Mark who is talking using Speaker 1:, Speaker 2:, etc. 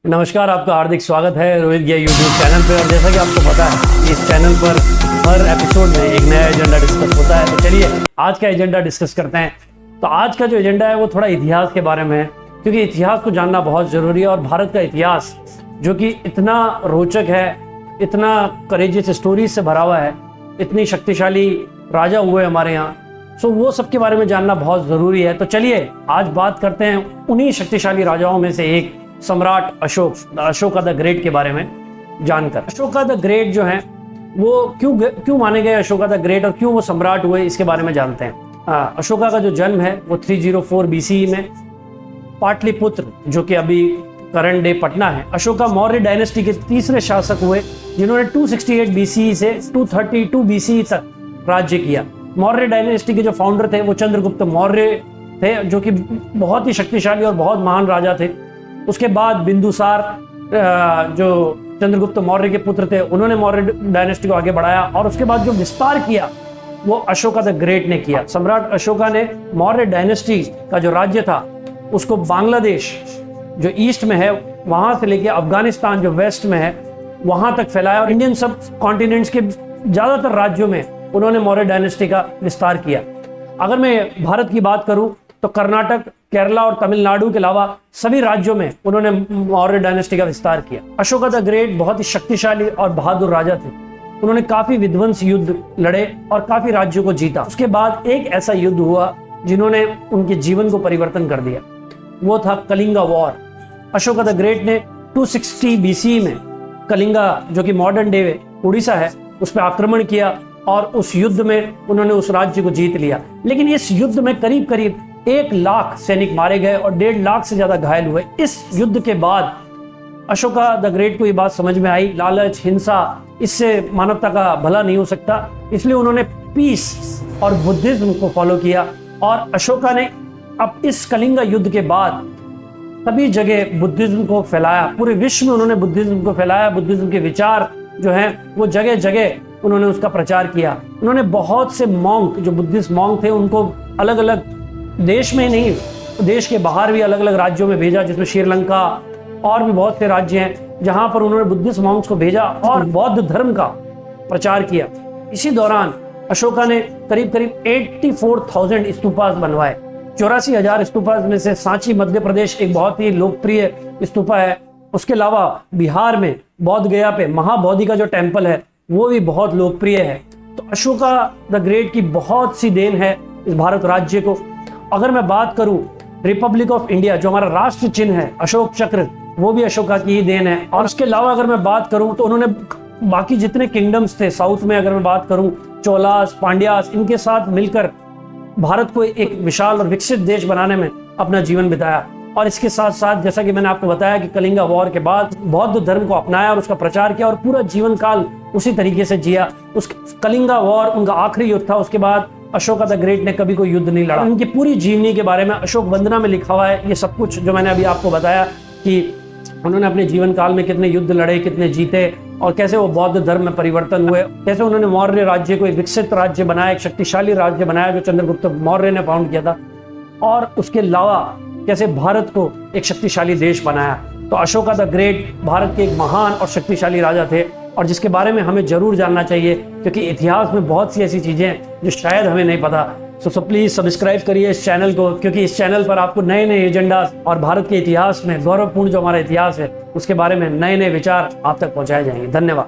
Speaker 1: नमस्कार, आपका हार्दिक स्वागत है रोहित गिया यूट्यूब चैनल पे। और जैसा कि आपको पता है इस चैनल पर हर एपिसोड में एक नया एजेंडा डिस्कस होता है। तो चलिए आज का एजेंडा डिस्कस करते हैं। तो आज का जो एजेंडा है वो थोड़ा इतिहास के बारे में है, क्योंकि इतिहास को जानना बहुत ज़रूरी है। और भारत का इतिहास जो कि इतना रोचक है, इतना करेजियस स्टोरीज से भरा हुआ है, इतनी शक्तिशाली राजा हुए हमारे यहाँ, सो वो सब के बारे में जानना बहुत ज़रूरी है। तो चलिए आज बात करते हैं उन्हीं शक्तिशाली राजाओं में से एक सम्राट अशोका द ग्रेट के बारे में जानकर। अशोका द ग्रेट जो है वो क्यों माने गए अशोका द ग्रेट, और क्यों वो सम्राट हुए, इसके बारे में जानते हैं। अशोका का जो जन्म है वो 304 BCE में पाटलिपुत्र, जो कि अभी करंट डे पटना है। अशोका मौर्य डायनेस्टी के तीसरे शासक हुए जिन्होंने 268 BCE से 232 BCE तक राज्य किया। मौर्य डायनेस्टी के जो फाउंडर थे वो चंद्रगुप्त मौर्य थे, जो कि बहुत ही शक्तिशाली और बहुत महान राजा थे। उसके बाद बिंदुसार, जो चंद्रगुप्त मौर्य के पुत्र थे, उन्होंने मौर्य डायनेस्टी को आगे बढ़ाया। और उसके बाद जो विस्तार किया वो अशोका द ग्रेट ने किया। सम्राट अशोका ने मौर्य डायनेस्टी का जो राज्य था उसको बांग्लादेश जो ईस्ट में है वहां से लेके अफगानिस्तान जो वेस्ट में है वहां तक फैलाया। और इंडियन सब कॉन्टिनेंट्स के ज्यादातर राज्यों में उन्होंने मौर्य डायनेस्टी का विस्तार किया। अगर मैं भारत की बात करूं तो कर्नाटक, केरला और तमिलनाडु के अलावा सभी राज्यों में उन्होंने मौर्य डायनेस्टी का विस्तार किया। अशोका द ग्रेट बहुत ही शक्तिशाली और बहादुर राजा थे। उन्होंने काफी विध्वंस युद्ध लड़े और काफी राज्यों को जीता। उसके बाद एक ऐसा युद्ध हुआ जिन्होंने उनके जीवन को परिवर्तन कर दिया, वो था Kalinga war. Ashoka the great ने 260 BCE में कलिंगा, जो कि मॉडर्न डे उड़ीसा है, उस पर आक्रमण किया और उस युद्ध में उन्होंने उस राज्य को जीत लिया। लेकिन इस युद्ध में करीब करीब 1 लाख सैनिक मारे गए और 1.5 लाख से ज्यादा घायल हुए। इस युद्ध के बाद अशोका द ग्रेट को ये बात समझ में आई, लालच, हिंसा, इससे मानवता का भला नहीं हो सकता। इसलिए उन्होंने पीस और बुद्धिज्म को फॉलो किया। और अशोका ने अब इस कलिंगा युद्ध के बाद सभी जगह बुद्धिज्म को फैलाया। पूरे विश्व में उन्होंने बुद्धिज्म को फैलाया। बुद्धिज्म के विचार जो हैं वो जगह जगह उन्होंने उसका प्रचार किया। उन्होंने बहुत से मॉन्क, जो बुद्धिस्ट मॉन्क थे, उनको अलग अलग देश में नहीं, देश के बाहर भी अलग अलग राज्यों में भेजा, जिसमें श्रीलंका और भी बहुत से राज्य हैं जहां पर उन्होंने बुद्धिस्ट मॉन्क्स को भेजा और बौद्ध धर्म का प्रचार किया। इसी दौरान अशोका ने करीब करीब 84,000 स्तूपास बनवाए। 84,000 स्तूपास में से सांची मध्य प्रदेश एक बहुत ही लोकप्रिय स्तूपा है। उसके अलावा बिहार में बोध गया पे महाबोधि का जो टेम्पल है वो भी बहुत लोकप्रिय है। तो अशोका द ग्रेट की बहुत सी देन है इस भारत राज्य को। अगर मैं बात करूं रिपब्लिक ऑफ इंडिया, जो हमारा राष्ट्र चिन्ह है अशोक चक्र, वो भी अशोका की ही देन है। और उसके अलावा अगर मैं बात करूं तो उन्होंने बाकी जितने किंगडम्स थे साउथ में, अगर मैं बात करूं चोलास, पांड्यास, इनके साथ मिलकर भारत को एक विशाल और विकसित देश बनाने में अपना जीवन बिताया। और इसके साथ साथ जैसा कि मैंने आपको बताया कि कलिंगा वॉर के बाद बौद्ध धर्म को अपनाया और उसका प्रचार किया और पूरा जीवन काल उसी तरीके से जिया। उस कलिंगा वॉर उनका आखिरी युद्ध था। उसके बाद अशोका द ग्रेट ने कभी कोई युद्ध नहीं लड़ा। उनकी पूरी जीवनी के बारे में अशोक वंदना में लिखा हुआ है ये सब कुछ, जो मैंने अभी आपको बताया कि उन्होंने अपने जीवन काल में कितने युद्ध लड़े, कितने जीते, और कैसे वो बौद्ध धर्म में परिवर्तन हुए, कैसे उन्होंने मौर्य राज्य को एक विकसित राज्य बनाया, एक शक्तिशाली राज्य बनाया जो चंद्रगुप्त मौर्य ने फाउंड किया था, और उसके अलावा कैसे भारत को एक शक्तिशाली देश बनाया। तो अशोका द ग्रेट भारत के एक महान और शक्तिशाली राजा थे, और जिसके बारे में हमें जरूर जानना चाहिए, क्योंकि इतिहास में बहुत सी ऐसी चीजें हैं जो शायद हमें नहीं पता। सो प्लीज सब्सक्राइब करिए इस चैनल को, क्योंकि इस चैनल पर आपको नए नए एजेंडा और भारत के इतिहास में गौरवपूर्ण जो हमारा इतिहास है उसके बारे में नए नए विचार आप तक पहुंचाए जाएंगे। धन्यवाद।